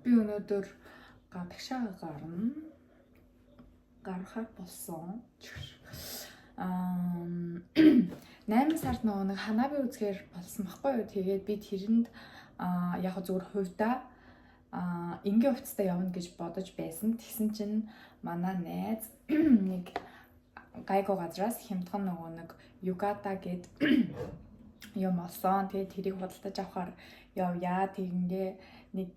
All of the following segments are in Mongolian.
Би өнөөдөр гадагшаа гарахаар болсон. 8 сард нэг ханаби үзгээр болсон байхгүй юу. Тэгээд би тэрэнд яг зүгээр хувьдаа ингийн хувцастай явна гэж бодож байсан. Тэгсэн чинь манай найз нэг гайгүй газраас хямдхан нөгөө нэг Югата гэд юм олсон. Тэгээд тэрийг худалдаж авахар явъя. Тэгингээ нэг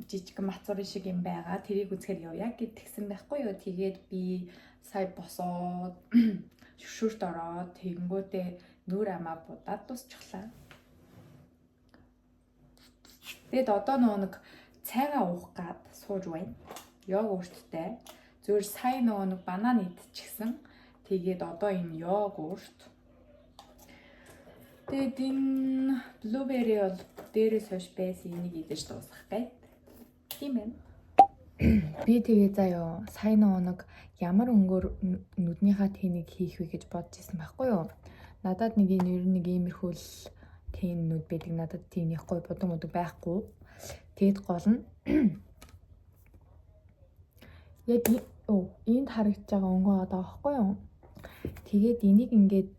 жижиг мацуурын шиг юм байгаа. Тэрийг үзэхээр явъя гэд тэгсэн байхгүй юу. Тэгээд би сая босоод шүршүрт ороод тэгэнгүүтээ нүур амаа будаад дуусчихлаа. Тэгэд одоо нэг цайгаа уух гад сууж байна. Йогурттай. Зүгээр сая нэг банан идчихсэн. Тэгээд одоо энэ йогурт. Тэгээд энэ блубери бол дээрээс хойш байсан энийг идэж дуусгах гээд. Тийм ээ. Би тэгээ заяа сая нэг ямар өнгөөр нүднийхээ тэнийг хийх вэ гэж бодож ирсэн байхгүй юу? Надад нэг энэ ер нь нэг иймэрхүү тэн нүд байдаг. Надад тиймийнх гой бодон өдөг байхгүй. Тэгэд гол нь яг энд харагдаж байгаа өнгөө одоо байхгүй юу? Тэгээд энийг ингээд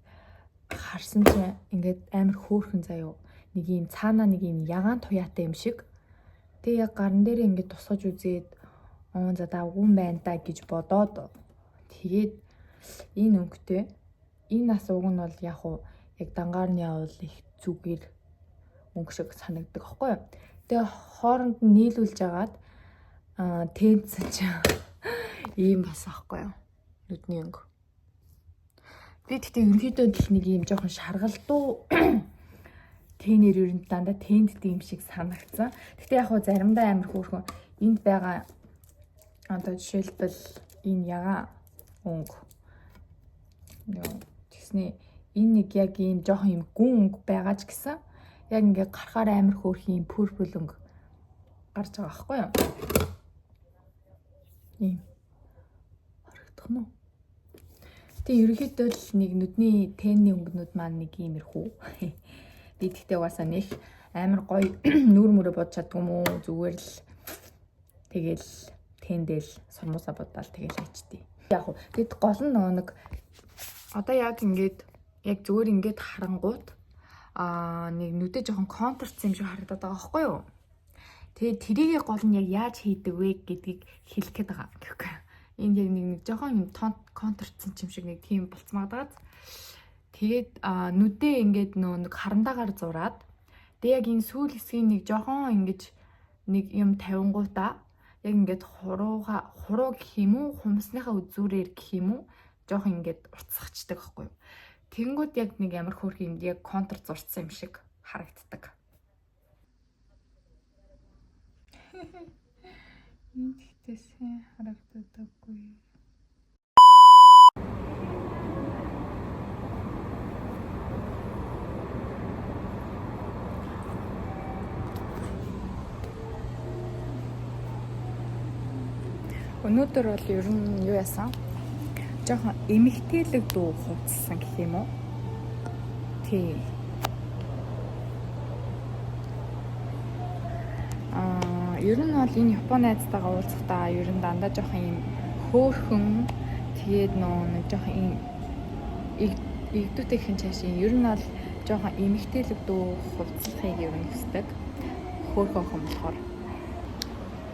харсан чинь ингээд амар хөөрхөн заяа. Нэг юм цаанаа нэг юм ягаан туяатай юм шиг. Тэгээ яг гарн дээр ингээд тусгаж үзээд за давгун байна да гэж бодоод тэгээд энэ өнгөтэй энэ нас уг нь бол яг дангаарны явал их зүгээр өнгө шиг санагддаг аахгүй юу. Тэгээ хооронд нь нийлүүлж агаад тэнцсэн чинь ийм бас аахгүй юу. Нүдний өнгө. Би тэгтээ ерөнхийдөө нэг ийм жоохон шаргалдуу тэнээр ер нь дандаа тэндд юм шиг санагдсан. Тэгтээ яг заримдаа амар хөөрхөн энд байгаа одоо жишээлбэл энэ ягаан өнгө. Тэгснээ энэ нэг яг ийм жоохон юм гүн өнгө байгаа ч гэсэн яг ингээ гарахаар амар хөөрхөн юм purple өнгө гарч байгаа байхгүй юу? Ийм харагдах нь. Тэгээ ерөнхийдөө л нэг нүдний тэнний өнгөнүүд маань нэг иймэрхүү. Би тэгтээ угаасаа нэг амар гоё нүүр мөрөө бодож чаддгүй юм уу? Зүгээр л тэгэл тэндэл сормосоо бодаал тэгэл хайчдээ. Яг уу тэгэд гол нь нэг одоо яг ингээд яг зүгээр ингээд харангуут нэг нүдэ жоохон контрцсан юм шиг харагдаад байгаа байхгүй юу? Тэгээд тэрийг гол нь яг яаж хийдэг вэ гэдгийг хэлэх гээд байгаа. Энд яг нэг жоохон юм контрцсан юм шиг нэг тийм болцмаагаад. Тэгээд нүдэ ингээд нэг харандаагаар зураад тэг яг энэ сүүл хэсгийн нэг жоохон ингэж нэг юм тавингуудаа яг ингээд хуруу гэх юм уу, хумсныхаа үзүүрээр гэх юм уу, жоохон ингээд уртсахчдаг байхгүй юу. Тэнгүүд яг нэг амар хөөрхөн юм яг контр зурцсан юм шиг харагддаг. Энд ихтэйсэн харагддаггүй. Өнөөдөр бол ер нь юу яасан? Жохон эмэгтэйлэг дуу хувцсан гэх юм уу? Тийм. Ер нь бол энэ Японы найзтайгаа уулзахдаа ер нь дандаа жохон юм хөөрхөн тэгээд нэг жохон юм игдүүтэй хэн чашийн ер нь бол жохон эмэгтэйлэг дуу хувцлахыг ер нь хүсдэг. Хөөрхөн хүн болохоор.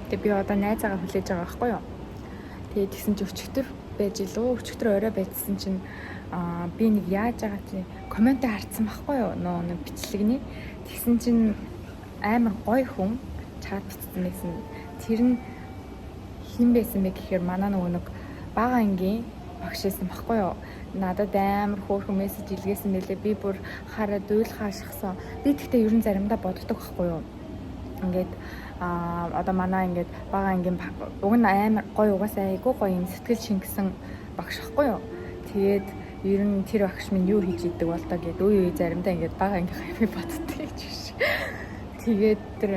Тэгээд би одоо найзаагаа хүлээж байгаа байхгүй юу? Тэгээд тэгсэн чи өчигдөр байж илүү өчигдөр орой байцсан чинь би нэг яаж байгаа чи комент харсан байхгүй юу нэг бичлэгний тэгсэн чинь амар гоё хүн чат бичсэн байсан. Тэр нь хэн байсан бэ гэхээр манай нэг бага ангийн багш байсан байхгүй юу. Надад амар хөөрхөн мессеж илгээсэн мэлээ. Би бүр хараад уйлхаа шахсан. Би тэгтээ ер нь заримдаа боддог байхгүй юу. Ингээд одоо манай ингээд бага ангийн уг нь амар гоё угаасаа айгүй гоё юм сэтгэл шингэсэн багш ахгүй юу. Тэгээд ер нь тэр багш минь юу хийж идэг бол таа гэд үе заримдаа ингээд бага ангийнхаа юм боддог гэж биш. Тэгээд тэр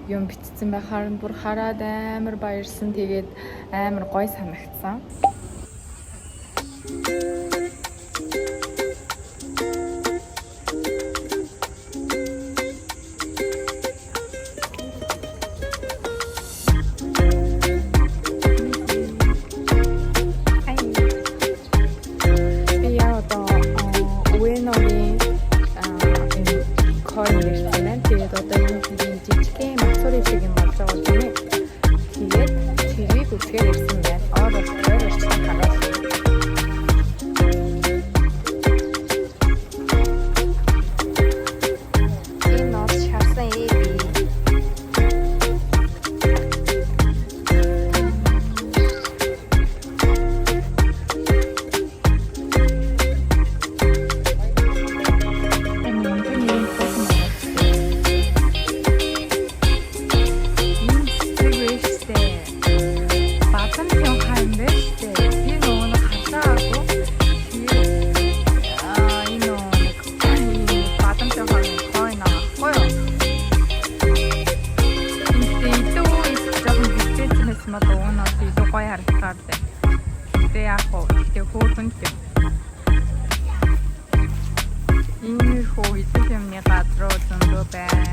юм бичсэн байхаар нь бүр хараад амар баярсан. Тэгээд амар гоё санагдсан. хойно ирсэн байна. Тэгээд одоо энэ жижигхэн мацур шиг юм болж байгаа юм байна. Тэгээд тэрийг үсгээр ирсэн байна. Оор болохоор ирсэн хараад. Энэ нот шарсан эби. Тэ яг хоо тэ хөөрхөн тийм. Энэ хоо идэх юмны газар зөндөө байна.